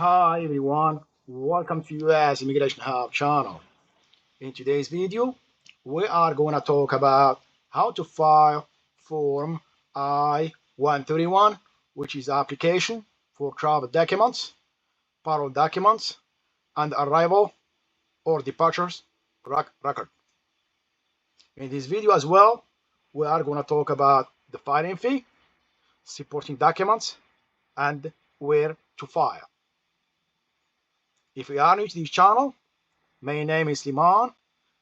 Hi everyone, welcome to US Immigration Hub channel. In today's video, we are going to talk about how to file Form I-131, which is application for travel documents, parole documents, and arrival or departures record. In this video as well, we are going to talk about the filing fee, supporting documents, and where to file. If you are new to this channel, my name is Liman,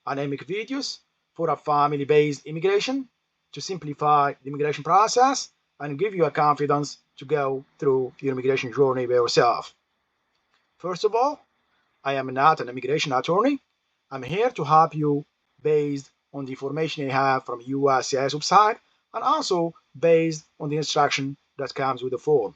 and I make videos for a family-based immigration to simplify the immigration process and give you a confidence to go through your immigration journey by yourself. First of all, I am not an immigration attorney. I'm here to help you based on the information I have from USCIS website and also based on the instruction that comes with the form.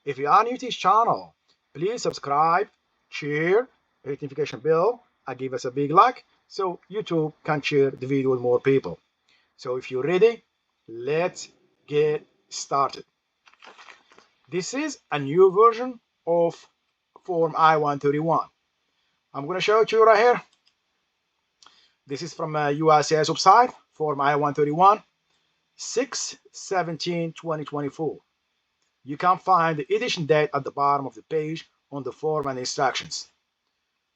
If you are new to this channel, please subscribe, share, hit the notification bell, and give us a big like so YouTube can share the video with more people. So if you're ready, let's get started. This is a new version of Form I-131. I'm going to show it to you right here. This is from USCIS website, Form I-131, 6/17/2024. You can find the edition date at the bottom of the page on the form and instructions.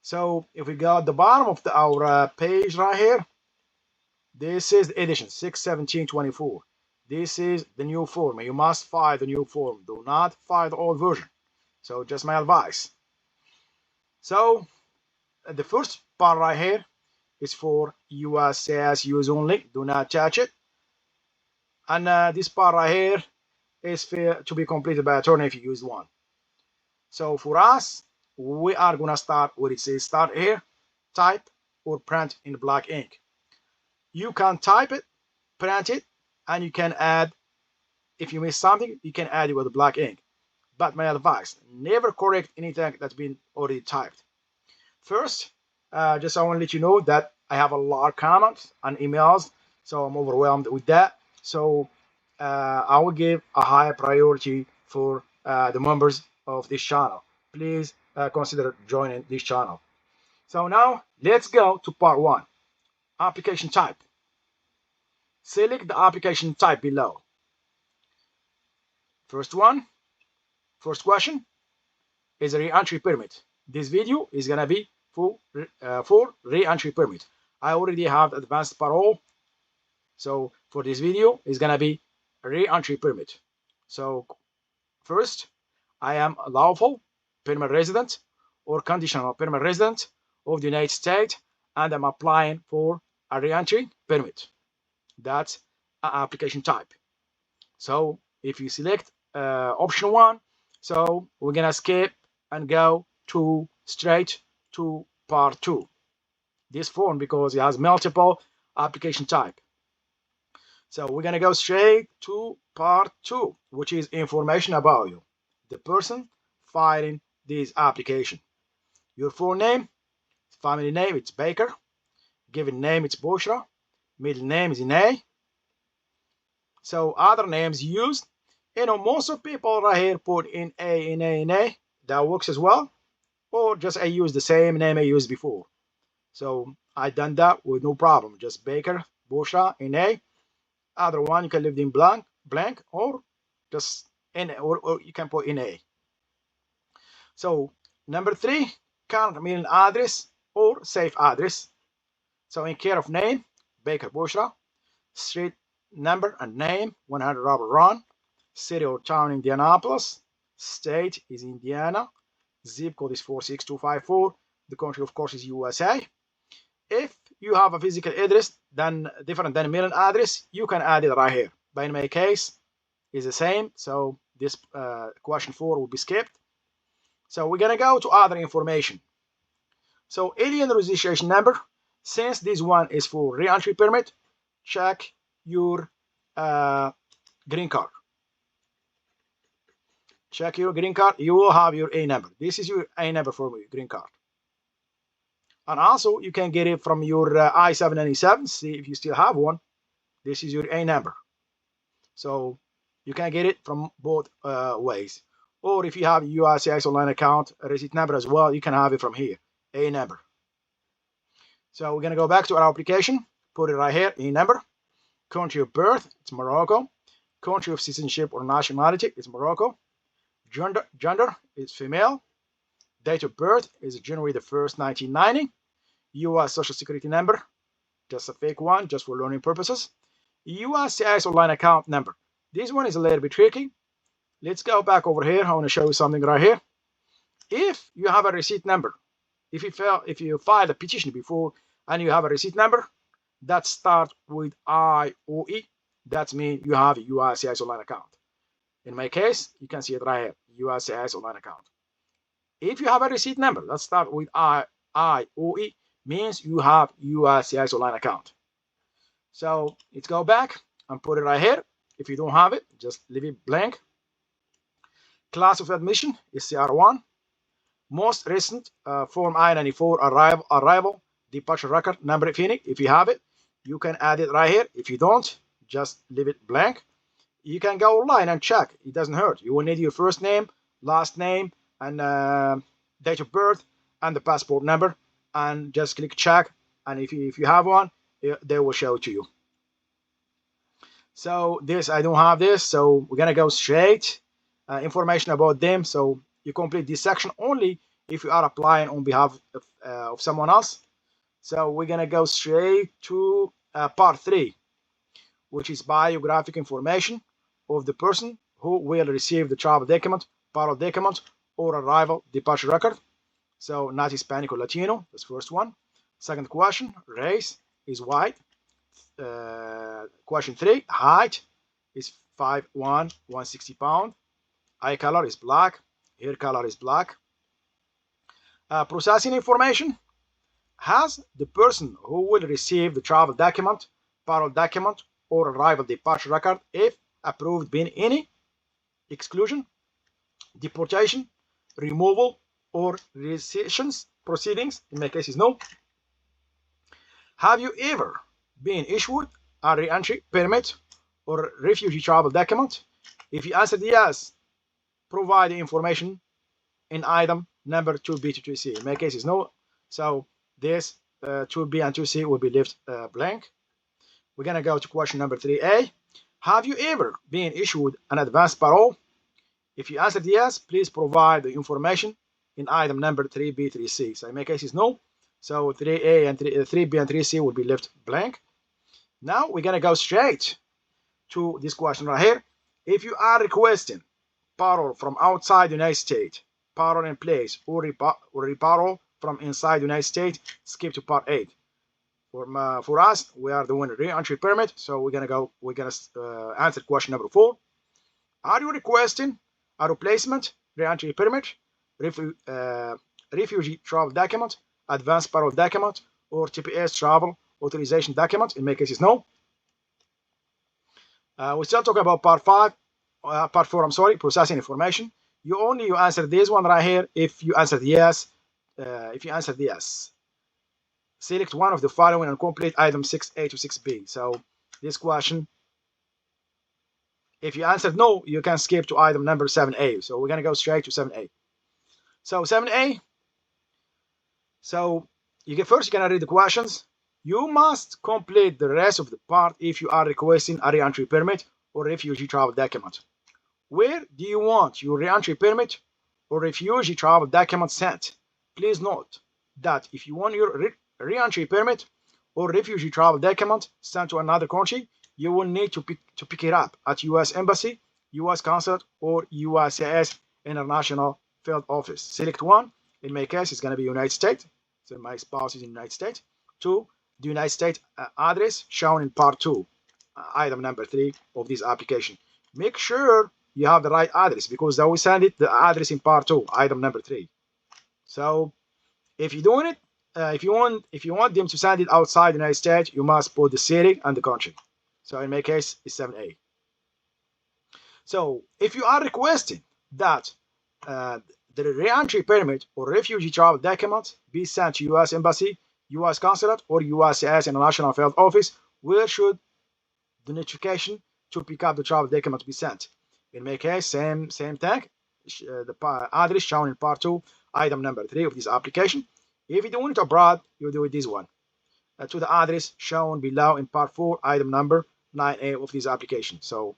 So if we go at the bottom of our page right here, this is the edition 6/17/24. This is the new form. You must file the new form. Do not file the old version. So just my advice. So the first part right here is for USCIS use only. Do not touch it. And this part right here is to be completed by attorney if you use one. So for us, we are going to start where it says start here, type or print in black ink. You can type it, print it, and you can add, if you miss something, you can add it with black ink. But my advice, never correct anything that's been already typed. First, just I want to let you know that I have a lot of comments and emails, so I'm overwhelmed with that. So I will give a higher priority for the members of this channel. Please consider joining this channel. So now let's go to part 1, application type. Select the application type below. First question is a re-entry permit. This video is gonna be for re-entry permit. I already have advanced parole, so for this video is gonna be re-entry permit. So first, I am a lawful permanent resident or conditional permanent resident of the United States, and I'm applying for a re-entry permit. That's an application type. So if you select option 1, so we're gonna skip and go straight to part 2. This form, because it has multiple application type. So we're gonna go straight to part 2, which is information about you, the person filing this application. Your full name, family name, it's Baker. Given name, it's Bushra. Middle name is Inay. So other names used, most of people right here put in A. That works as well. Or just I use the same name I used before. So I done that with no problem. Just Baker, Bushra, Inay. Other one you can leave in blank, or just N, or you can put NA. So number 3, current mailing address or safe address. So in care of name, Baker Bushra, street number and name 100 Robert Run, city or town Indianapolis, state is Indiana, zip code is 46254, the country of course is USA. If you have a physical address then different than mailing address, you can add it right here. But in my case, is the same, so this question 4 will be skipped. So we're gonna go to other information. So alien registration number. Since this one is for re-entry permit, check your green card. Check your green card. You will have your A number. This is your A number for your green card. And also, you can get it from your I-797. See if you still have one. This is your A number. So you can get it from both ways. or if you have USCIS online account receipt number as well, you can have it from here, A number. So we're gonna go back to our application, put it right here, A number. Country of birth, it's Morocco. Country of citizenship or nationality, it's Morocco. Gender is female. Date of birth is January the 1st, 1990. US Social Security number, just a fake one, just for learning purposes. USCIS online account number. This one is a little bit tricky. Let's go back over here. I want to show you something right here. If you have a receipt number, if you filed a petition before and you have a receipt number that starts with IOE, that means you have a USCIS online account. In my case, you can see it right here, USCIS online account. If you have a receipt number that starts with IOE, means you have USCIS online account. So let's go back and put it right here. If you don't have it, just leave it blank. Class of admission is CR1. Most recent Form I-94 arrival departure record number, if you have it, you can add it right here. If you don't, just leave it blank. You can go online and check. It doesn't hurt. You will need your first name, last name, and date of birth, and the passport number, and just click check. And if you have one, they will show it to you. So this, I don't have this, so we're gonna go straight information about them. So you complete this section only if you are applying on behalf of someone else. So we're gonna go straight to part 3, which is biographic information of the person who will receive the travel document, parole document, or arrival departure record. So not Hispanic or Latino, that's the first one. Second question, race is white. Question 3, height is 5'1", 160 pounds. Eye color is black. Hair color is black. Processing information. Has the person who will receive the travel document, parole document, or arrival departure record, if approved, been any exclusion, deportation, removal, or rescission proceedings? In my case is no. Have you ever been issued a re-entry permit or refugee travel document? If you answered yes, provide the information in item number 2B to 2C. In my case is no, so this 2B and 2C will be left blank. We're gonna go to question number 3A. Have you ever been issued an advance parole? If you answered yes, please provide the information in item number 3B, 3C. So in my case is no, so 3A and 3B and 3C will be left blank. Now we're gonna go straight to this question right here. If you are requesting parole from outside the United States, parole in place, or reparole from inside the United States, skip to part 8. For us, we are doing a re-entry permit, so we're gonna answer question number 4. Are you requesting a replacement re-entry permit, refugee travel document, advance parole document, or TPS travel authorization document? In my case is no. We still talking about part 4, I'm sorry, processing information. You answer this one right here if you answered yes. Select one of the following and complete item 6A to 6B. So this question, if you answered no, you can skip to item number 7A. So we're gonna go straight to 7A. So 7A. So you're gonna read the questions. You must complete the rest of the part if you are requesting a re-entry permit or refugee travel document. Where do you want your re-entry permit or refugee travel document sent? Please note that if you want your re-entry permit or refugee travel document sent to another country, you will need to pick it up at U.S. Embassy, U.S. Consulate, or USCIS International Field Office. Select one. In my case, it's going to be United States. So my spouse is in the United States. 2. The United States address shown in part 2, item number 3 of this application. Make sure you have the right address because they will send it the address in part 2, item number 3. So if you're doing it, if you want them to send it outside the United States, you must put the city and the country. So in my case, it's 7A. So if you are requesting that the re-entry permit or refugee travel document be sent to U.S. Embassy, U.S. Consulate, or USCIS International Field Office, where should the notification to pick up the travel document be sent? In my case, same thing. address shown in part 2, item number 3 of this application. If you do it abroad, you do it this one, to the address shown below in part 4, item number 9A of this application. So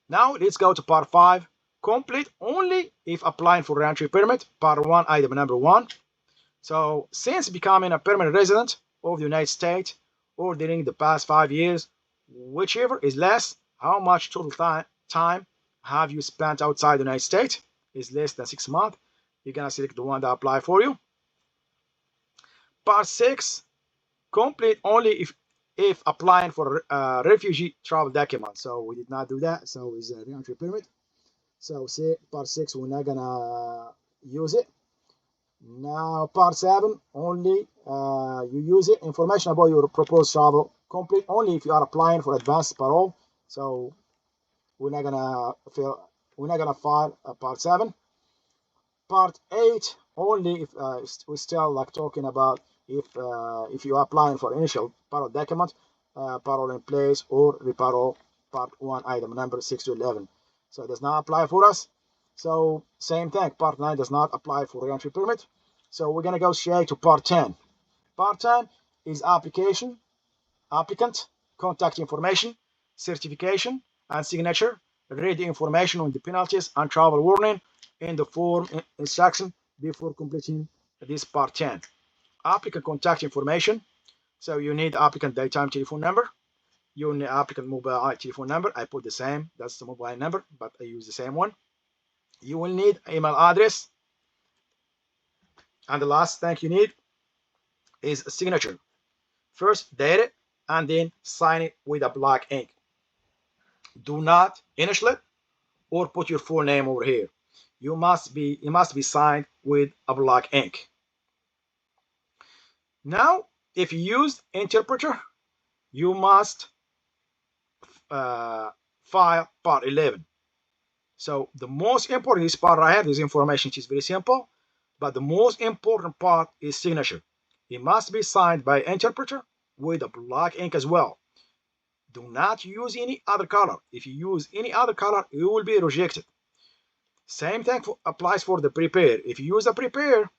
now let's go to part 5. Complete only if applying for reentry permit, part 1, item number 1. So since becoming a permanent resident of the United States or during the past 5 years, whichever is less, how much total time have you spent outside the United States is less than 6 months, you're gonna select the one that apply for you. Part 6, complete only if applying for refugee travel document. So we did not do that, so it's a reentry permit. So say part 6, we're not gonna use it. Now part 7, only you use it. Information about your proposed travel, complete only if you are applying for advanced parole. So we're not gonna file part 7. Part 8, only if we're still like talking about if you are applying for initial parole document, parole in place or reparole, part 1, item number 6 to 11. So it does not apply for us. So same thing, part 9 does not apply for reentry permit. So we're gonna go straight to part 10. Part 10 is application, applicant, contact information, certification and signature, read information on the penalties and travel warning in the form instruction before completing this part 10. Applicant contact information. So you need applicant daytime telephone number. You need applicant mobile telephone number. I put the same, that's the mobile number, but I use the same one. You will need email address. And the last thing you need is a signature. First date it and then sign it with a black ink. Do not initial it or put your full name over here. It must be signed with a black ink. Now, if you use interpreter, you must file part 11. So the most important is part right here. This information is very simple, but the most important part is signature. It must be signed by interpreter with a black ink as well. Do not use any other color. If you use any other color, you will be rejected. Same thing applies for the prepare. If you use a prepare,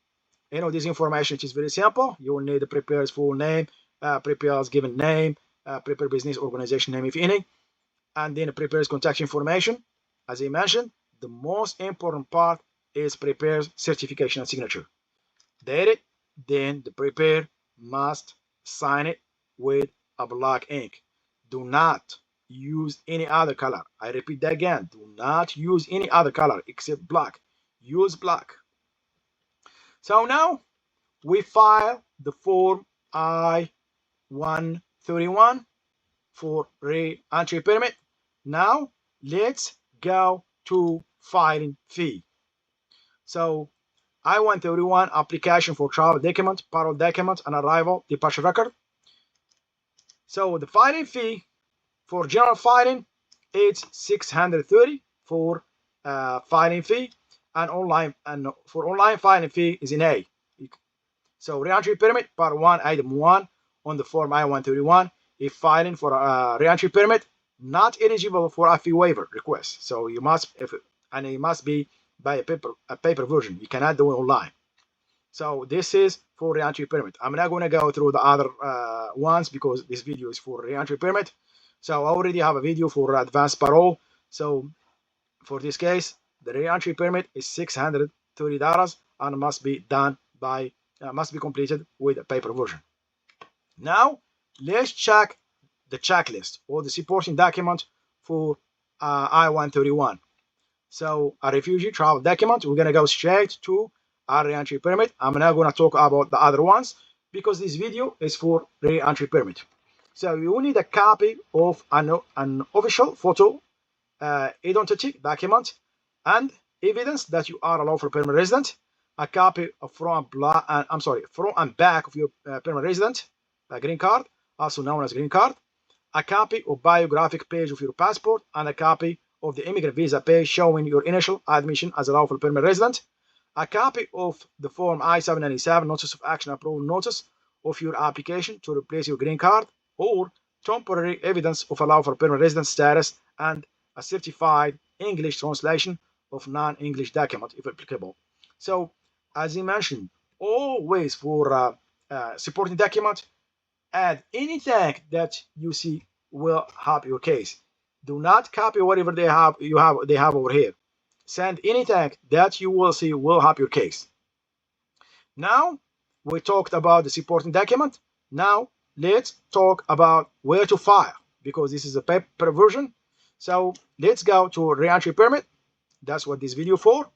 you know this information is very simple. You will need the prepare's full name, prepare's given name, prepare business organization name if any, and then prepare's contact information. As I mentioned, the most important part is prepare's certification and signature. Date it, then the prepare must sign it with a black ink. Do not use any other color. I repeat that again. Do not use any other color except black. Use black. So now we file the form I-131 for re-entry permit. Now let's go to filing fee. So I-131 application for travel document, parole document, and arrival departure record. So the filing fee for general filing, it's $630 for filing fee, and for online filing fee is in A. So reentry permit part 1 item 1 on the form I-131. If filing for a reentry permit, not eligible for a fee waiver request. So you must, and it must be by a paper version. You cannot do it online. So this is for reentry permit. I'm not going to go through the other ones because this video is for reentry permit. So I already have a video for advanced parole. So for this case, the reentry permit is $630 and must be done by must be completed with a paper version. Now let's check the checklist or the supporting document for I-131. So a refugee travel document, we're gonna go straight to our re-entry permit. I'm not gonna talk about the other ones because this video is for re-entry permit. So you need a copy of an official photo identity document and evidence that you are a lawful permanent resident, a copy of front and back of your permanent resident green card, also known as green card, a copy of biographic page of your passport, and a copy of the immigrant visa page showing your initial admission as a lawful permanent resident, a copy of the form I-797 notice of action approval notice of your application to replace your green card or temporary evidence of a lawful permanent resident status, and a certified English translation of non-English document if applicable. So as I mentioned, always for supporting document, add anything that you see will help your case. Do not copy whatever they have over here. Send anything that you will see will help your case. Now we talked about the supporting document. Now let's talk about where to file, because this is a paper version. So let's go to reentry permit. That's what this video for.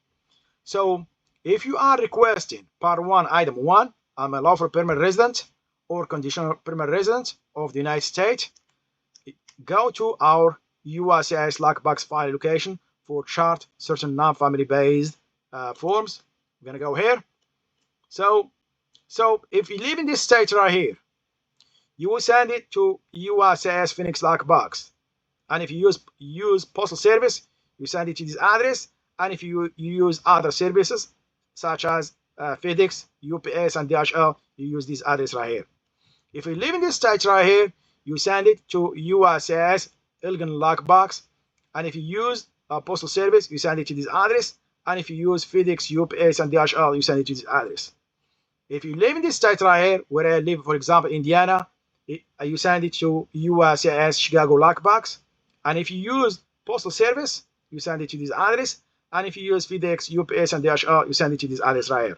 So if you are requesting part 1 item 1, I'm a lawful permanent resident or conditional permanent resident of the United States, go to our USCIS lockbox file location for chart certain non-family based forms. I'm gonna go here. So if you live in this state right here, you will send it to USCIS Phoenix lockbox. And if you use postal service, you send it to this address. And if you use other services such as FedEx, UPS, and DHL, you use this address right here. If you live in this state right here, you send it to USCIS Elgin lockbox. And if you use postal service, you send it to this address. And if you use FedEx, UPS, and DHL, you send it to this address. If you live in this state right here, where I live, for example, Indiana, you send it to USCIS Chicago lockbox. And if you use postal service, you send it to this address. And if you use FedEx, UPS, and DHL, you send it to this address right here.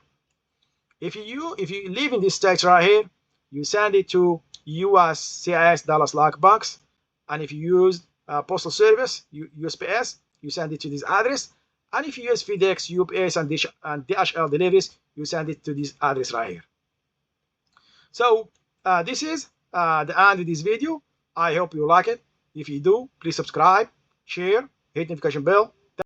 If you live in this state right here, you send it to USCIS Dallas lockbox. And if you use postal service, USPS, you send it to this address. And if you use FedEx, UPS, and DHL deliveries, you send it to this address right here. So this is the end of this video. I hope you like it. If you do, please subscribe, share, hit notification bell,